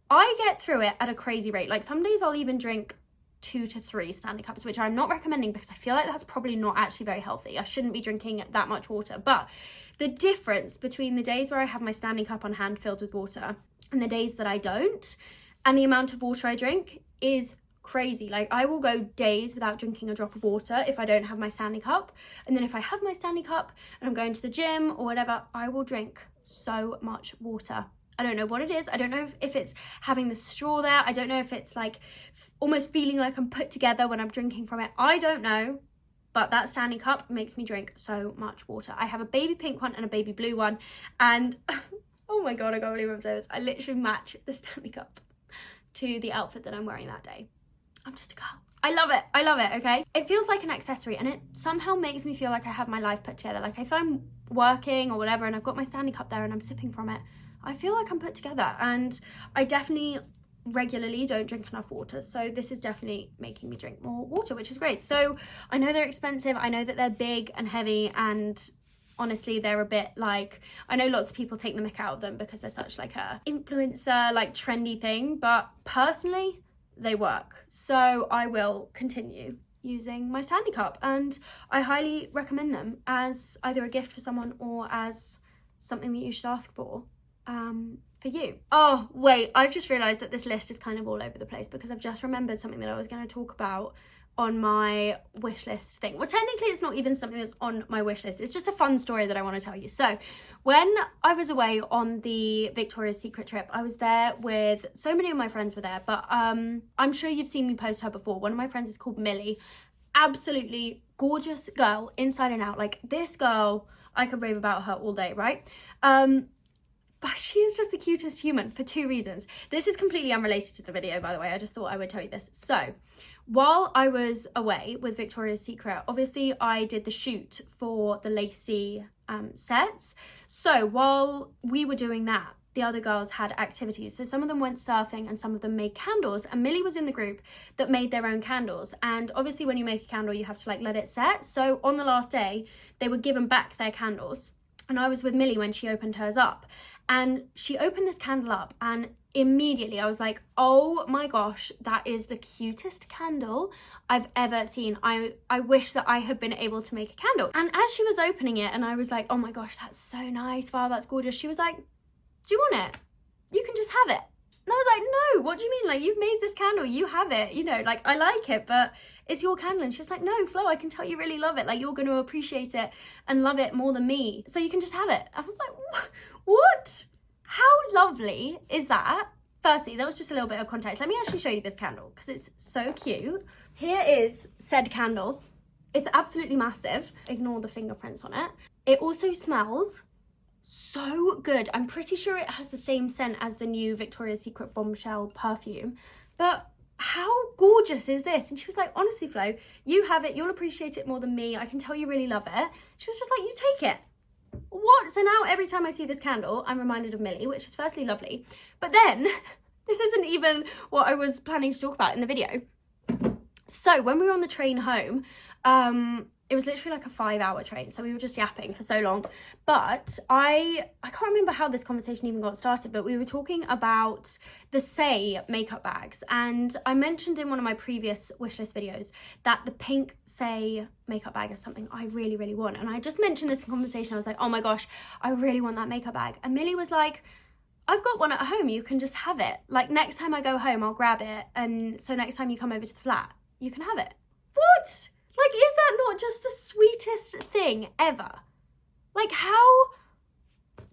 I get through it at a crazy rate. Like some days I'll even drink 2 to 3 Stanley cups, which I'm not recommending because I feel like that's probably not actually very healthy. I shouldn't be drinking that much water. But the difference between the days where I have my Stanley cup on hand filled with water and the days that I don't, and the amount of water I drink is crazy. Like I will go days without drinking a drop of water if I don't have my Stanley cup. And then if I have my Stanley cup and I'm going to the gym or whatever, I will drink so much water. I don't know what it is. I don't know if it's having the straw there. I don't know if it's like almost feeling like I'm put together when I'm drinking from it. I don't know. But that Stanley cup makes me drink so much water. I have a baby pink one and a baby blue one. And oh my God, I can't believe I'm saying this. I literally match the Stanley cup to the outfit that I'm wearing that day. I'm just a girl. I love it. I love it, okay? It feels like an accessory and it somehow makes me feel like I have my life put together. Like if I'm working or whatever and I've got my Stanley cup there and I'm sipping from it, I feel like I'm put together. And I definitely regularly don't drink enough water, so this is definitely making me drink more water, which is great. So I know they're expensive, I know that they're big and heavy, and honestly they're a bit like, I know lots of people take the mick out of them because they're such like a influencer, like trendy thing, but personally they work. So I will continue using my Stanley cup and I highly recommend them as either a gift for someone or as something that you should ask for you. Oh wait, I've just realized that this list is kind of all over the place because I've just remembered something that I was going to talk about on my wish list thing. Well, technically it's not even something that's on my wish list, it's just a fun story that I want to tell you. So when I was away on the Victoria's Secret trip, I was there with, so many of my friends were there, but I'm sure you've seen me post her before. One of my friends is called Millie. Absolutely gorgeous girl inside and out. Like this girl, I could rave about her all day, right? But she is just the cutest human for 2 reasons. This is completely unrelated to the video, by the way. I just thought I would tell you this. So while I was away with Victoria's Secret, obviously I did the shoot for the lacy sets. So while we were doing that, the other girls had activities. So some of them went surfing and some of them made candles, and Millie was in the group that made their own candles. And obviously when you make a candle, you have to like let it set. So on the last day, they were given back their candles. And I was with Millie when she opened hers up. And she opened this candle up and immediately I was like, oh my gosh, that is the cutest candle I've ever seen. I wish that I had been able to make a candle. And as she was opening it and I was like, oh my gosh, that's so nice. Wow, that's gorgeous. She was like, do you want it? You can just have it. And I was like, no, what do you mean? Like, you've made this candle, you have it, you know, like I like it, but it's your candle. And she was like, no, Flo, I can tell you really love it. Like you're going to appreciate it and love it more than me. So you can just have it. I was like, what? How lovely is that? Firstly, that was just a little bit of context. Let me actually show you this candle because it's so cute. Here is said candle. It's absolutely massive. Ignore the fingerprints on it. It also smells so good. I'm pretty sure it has the same scent as the new Victoria's Secret Bombshell perfume. But how gorgeous is this? And she was like, honestly, Flo, you have it. You'll appreciate it more than me. I can tell you really love it. She was just like, you take it. What? So now every time I see this candle, I'm reminded of Millie, which is firstly lovely. But then, this isn't even what I was planning to talk about in the video. So when we were on the train home, it was literally like a 5-hour train. So we were just yapping for so long. But I can't remember how this conversation even got started, but we were talking about the Say makeup bags. And I mentioned in one of my previous wishlist videos that the pink Say makeup bag is something I really, really want. And I just mentioned this in conversation. I was like, oh my gosh, I really want that makeup bag. And Millie was like, I've got one at home, you can just have it. Like next time I go home, I'll grab it. And so next time you come over to the flat, you can have it. What? Like, is that not just the sweetest thing ever? Like, how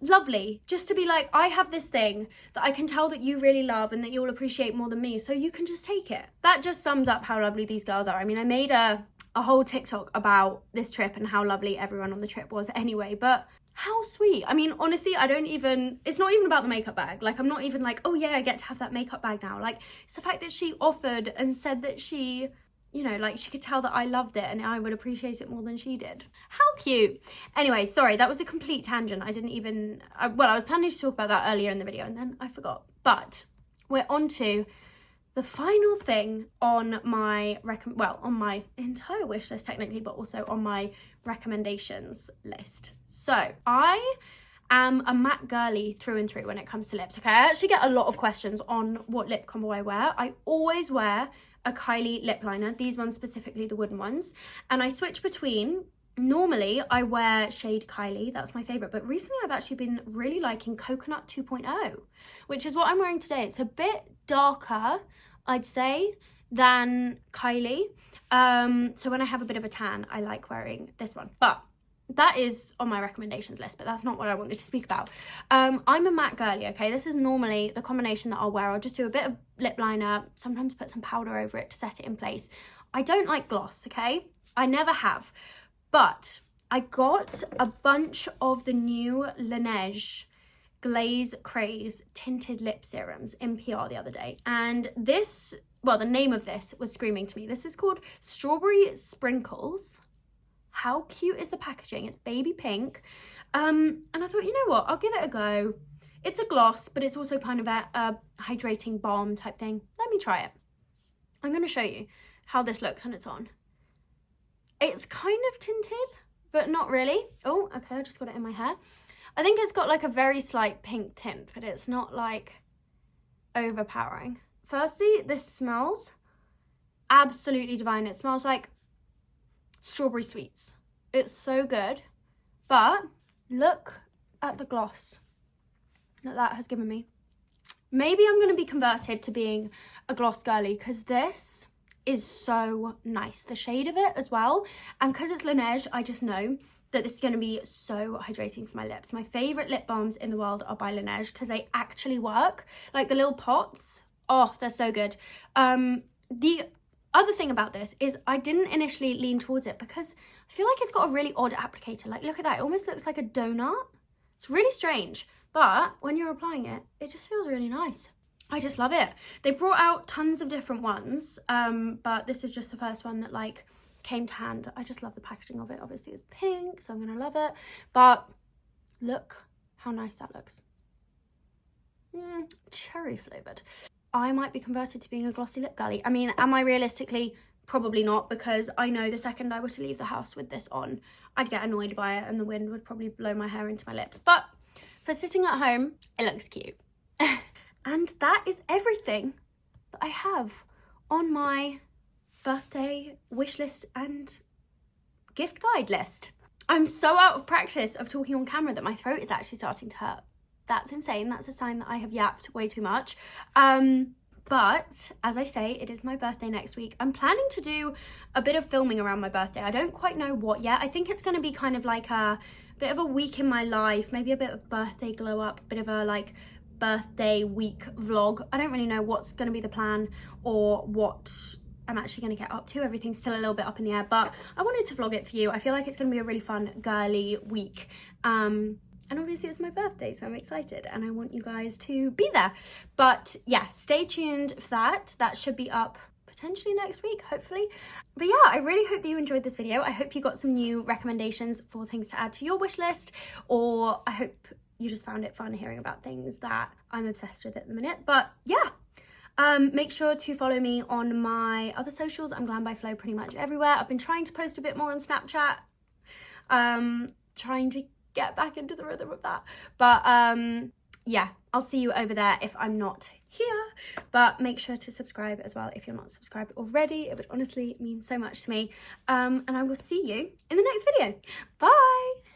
lovely just to be like, I have this thing that I can tell that you really love and that you'll appreciate more than me, so you can just take it. That just sums up how lovely these girls are. I mean, I made a whole TikTok about this trip and how lovely everyone on the trip was anyway, but how sweet. I mean, honestly, it's not even about the makeup bag. Like, I'm not even like, oh yeah, I get to have that makeup bag now. Like, it's the fact that she offered and said that she, you know, like she could tell that I loved it and I would appreciate it more than she did. How cute. Anyway, sorry, that was a complete tangent. I was planning to talk about that earlier in the video and then I forgot. But we're on to the final thing on my on my entire wish list technically, but also on my recommendations list. So I am a matte girly through and through when it comes to lips. Okay, I actually get a lot of questions on what lip combo I wear. I always wear a Kylie lip liner, these ones specifically, the wooden ones, and I switch between. Normally I wear shade Kylie, that's my favorite, but recently I've actually been really liking Coconut 2.0, which is what I'm wearing today. It's a bit darker, I'd say, than Kylie, so when I have a bit of a tan, I like wearing this one. But that is on my recommendations list, but that's not what I wanted to speak about. I'm a matte girly, okay? This is normally the combination that I'll wear. I'll just do a bit of lip liner, sometimes put some powder over it to set it in place. I don't like gloss, okay? I never have. But I got a bunch of the new Laneige Glaze Craze tinted lip serums in PR the other day. And this, well, the name of this was screaming to me. This is called Strawberry Sprinkles. How cute is the packaging? It's baby pink. And I thought, you know what? I'll give it a go. It's a gloss, but it's also kind of a hydrating balm type thing. Let me try it. I'm going to show you how this looks when it's on. It's kind of tinted, but not really. Oh, okay, I just got it in my hair. I think it's got like a very slight pink tint, but it's not like overpowering. Firstly, this smells absolutely divine. It smells like strawberry sweets. It's so good. But look at the gloss that has given me. Maybe I'm going to be converted to being a gloss girly because this is so nice. The shade of it as well. And because it's Laneige, I just know that this is going to be so hydrating for my lips. My favourite lip balms in the world are by Laneige because they actually work. Like the little pots, oh, they're so good. The other thing about this is I didn't initially lean towards it because I feel like it's got a really odd applicator. Like, look at that. It almost looks like a donut. It's really strange. But when you're applying it, it just feels really nice. I just love it. They brought out tons of different ones, but this is just the first one that like came to hand. I just love the packaging of it. Obviously it's pink, so I'm gonna love it. But look how nice that looks. Cherry flavoured. I might be converted to being a glossy lip girly. I mean, am I realistically? Probably not, because I know the second I were to leave the house with this on, I'd get annoyed by it and the wind would probably blow my hair into my lips. But for sitting at home, it looks cute. And that is everything that I have on my birthday wish list and gift guide list. I'm so out of practice of talking on camera that my throat is actually starting to hurt. That's insane. That's a sign that I have yapped way too much. But as I say, it is my birthday next week. I'm planning to do a bit of filming around my birthday. I don't quite know what yet. I think it's going to be kind of like a bit of a week in my life, maybe a bit of birthday glow up, a bit of a like birthday week vlog. I don't really know what's going to be the plan or what I'm actually going to get up to. Everything's still a little bit up in the air, but I wanted to vlog it for you. I feel like it's going to be a really fun girly week. And obviously it's my birthday, so I'm excited and I want you guys to be there. But yeah, stay tuned for that. That should be up potentially next week, hopefully. But yeah, I really hope that you enjoyed this video. I hope you got some new recommendations for things to add to your wish list, or I hope you just found it fun hearing about things that I'm obsessed with at the minute. But yeah, make sure to follow me on my other socials. I'm glambyflo pretty much everywhere. I've been trying to post a bit more on Snapchat, trying to get back into the rhythm of that. But yeah, I'll see you over there if I'm not here. But make sure to subscribe as well if you're not subscribed already. It would honestly mean so much to me. And I will see you in the next video. Bye!